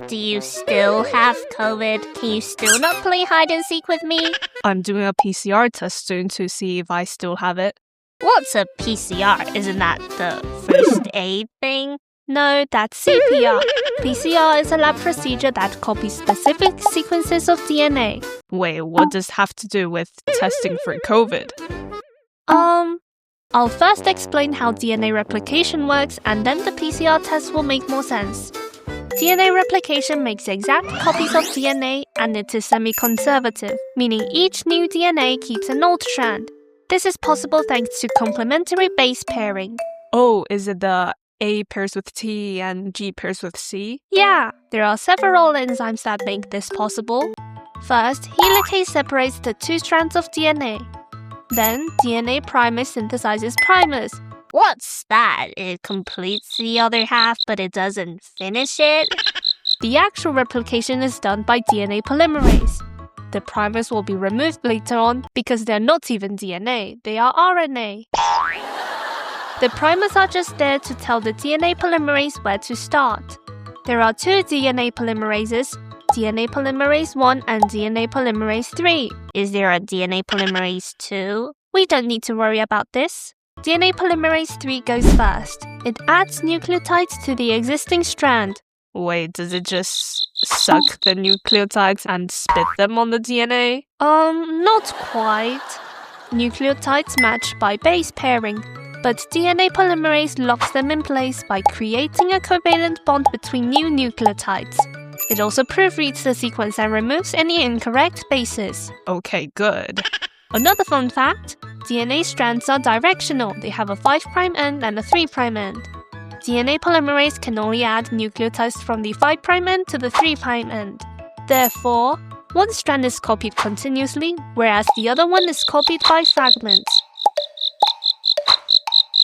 Do you still have COVID? Can you still not play hide and seek with me? I'm doing a PCR test soon to see if I still have it. What's a PCR? Isn't that the first aid thing? No, that's CPR. PCR is a lab procedure that copies specific sequences of DNA. Wait, what does have to do with testing for COVID? I'll first explain how DNA replication works, and then the PCR test will make more sense. DNA replication makes exact copies of DNA, and it is semi-conservative, meaning each new DNA keeps an old strand. This is possible thanks to complementary base pairing. Oh, is it the A pairs with T and G pairs with C? Yeah, there are several enzymes that make this possible. First, helicase separates the two strands of DNA. Then, DNA primase synthesizes primers. What's that? It completes the other half, but it doesn't finish it? The actual replication is done by DNA polymerase. The primers will be removed later on because they're not even DNA, they are RNA. The primers are just there to tell the DNA polymerase where to start. There are two DNA polymerases, DNA polymerase 1 and DNA polymerase 3. Is there a DNA polymerase 2? We don't need to worry about this. DNA polymerase 3 goes first. It adds nucleotides to the existing strand. Wait, does it just suck the nucleotides and spit them on the DNA? Not quite. Nucleotides match by base pairing, but DNA polymerase locks them in place by creating a covalent bond between new nucleotides. It also proofreads the sequence and removes any incorrect bases. Okay, good. Another fun fact, DNA strands are directional. They have a 5' end and a 3' end. DNA polymerase can only add nucleotides from the 5' end to the 3' end. Therefore, one strand is copied continuously, whereas the other one is copied by fragments.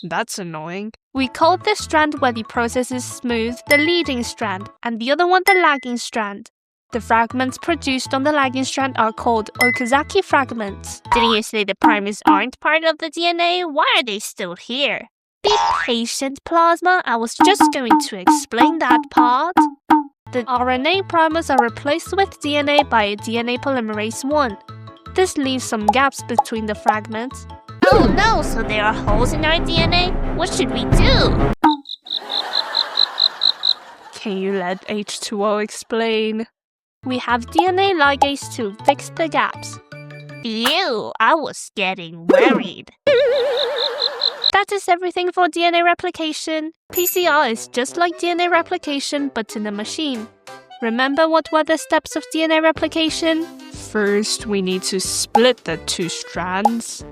That's annoying. We call this strand where the process is smooth the leading strand, and the other one the lagging strand. The fragments produced on the lagging strand are called Okazaki fragments. Didn't you say the primers aren't part of the DNA? Why are they still here? Be patient, Plasma. I was just going to explain that part. The RNA primers are replaced with DNA by DNA polymerase 1. This leaves some gaps between the fragments. Oh no, so there are holes in our DNA? What should we do? Can you let H2O explain? We have DNA ligase to fix the gaps. Ew, I was getting worried. That is everything for DNA replication. PCR is just like DNA replication, but in a machine. Remember what were the steps of DNA replication? First, we need to split the two strands.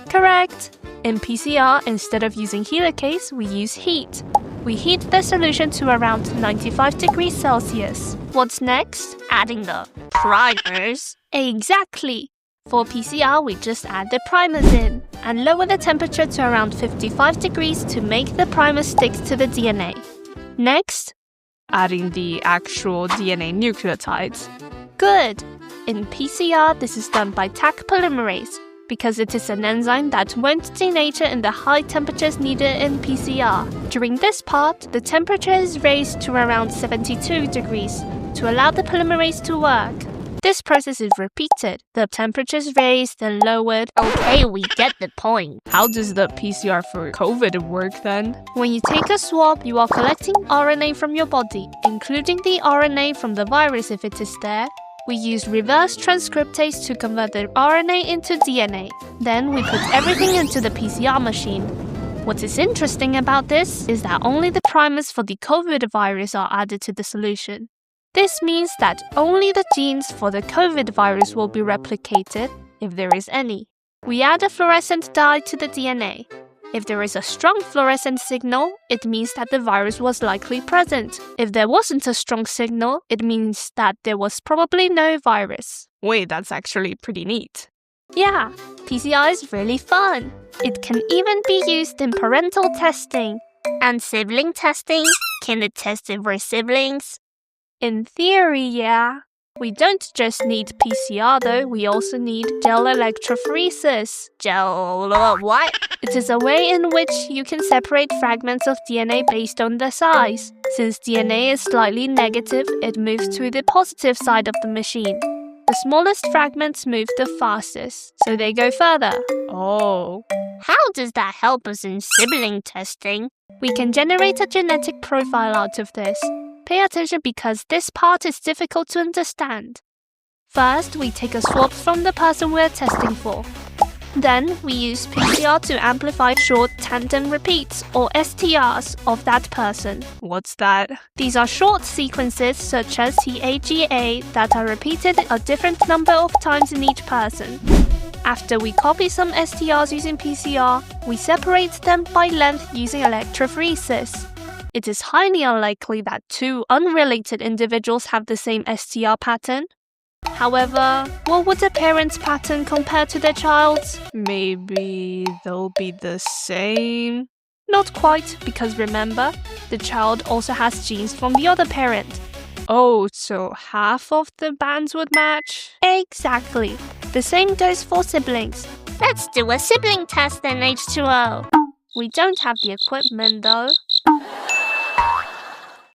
Correct. In PCR, instead of using helicase, we use heat. We heat the solution to around 95 degrees Celsius. What's next? Adding the primers. Exactly. For PCR, we just add the primers in and lower the temperature to around 55 degrees to make the primer stick to the DNA. Next, adding the actual DNA nucleotides. Good. In PCR, this is done by Taq polymerase because it is an enzyme that won't denature in the high temperatures needed in PCR. During this part, the temperature is raised to around 72 degrees to allow the polymerase to work. This process is repeated. The temperature is raised and lowered. Okay, we get the point. How does the PCR for COVID work then? When you take a swab, you are collecting RNA from your body, including the RNA from the virus if it is there. We use reverse transcriptase to convert the RNA into DNA. Then we put everything into the PCR machine. What is interesting about this is that only the primers for the COVID virus are added to the solution. This means that only the genes for the COVID virus will be replicated, if there is any. We add a fluorescent dye to the DNA. If there is a strong fluorescent signal, it means that the virus was likely present. If there wasn't a strong signal, it means that there was probably no virus. Wait, that's actually pretty neat. Yeah, PCR is really fun. It can even be used in parental testing. And sibling testing? Can it test if we're siblings? In theory, yeah. We don't just need PCR though, we also need gel electrophoresis. Gel what? It is a way in which you can separate fragments of DNA based on their size. Since DNA is slightly negative, it moves to the positive side of the machine. The smallest fragments move the fastest, so they go further. Oh. How does that help us in sibling testing? We can generate a genetic profile out of this. Pay attention because this part is difficult to understand. First, we take a swab from the person we're testing for. Then, we use PCR to amplify short tandem repeats, or STRs, of that person. What's that? These are short sequences, such as AHL, that are repeated a different number of times in each person. After we copy some STRs using PCR, we separate them by length using electrophoresis. It is highly unlikely that two unrelated individuals have the same STR pattern. However, what would a parent's pattern compare to their child's? Maybe they'll be the same? Not quite, because remember, the child also has genes from the other parent. Oh, so half of the bands would match? Exactly. The same goes for siblings. Let's do a sibling test then, H2O. We don't have the equipment though.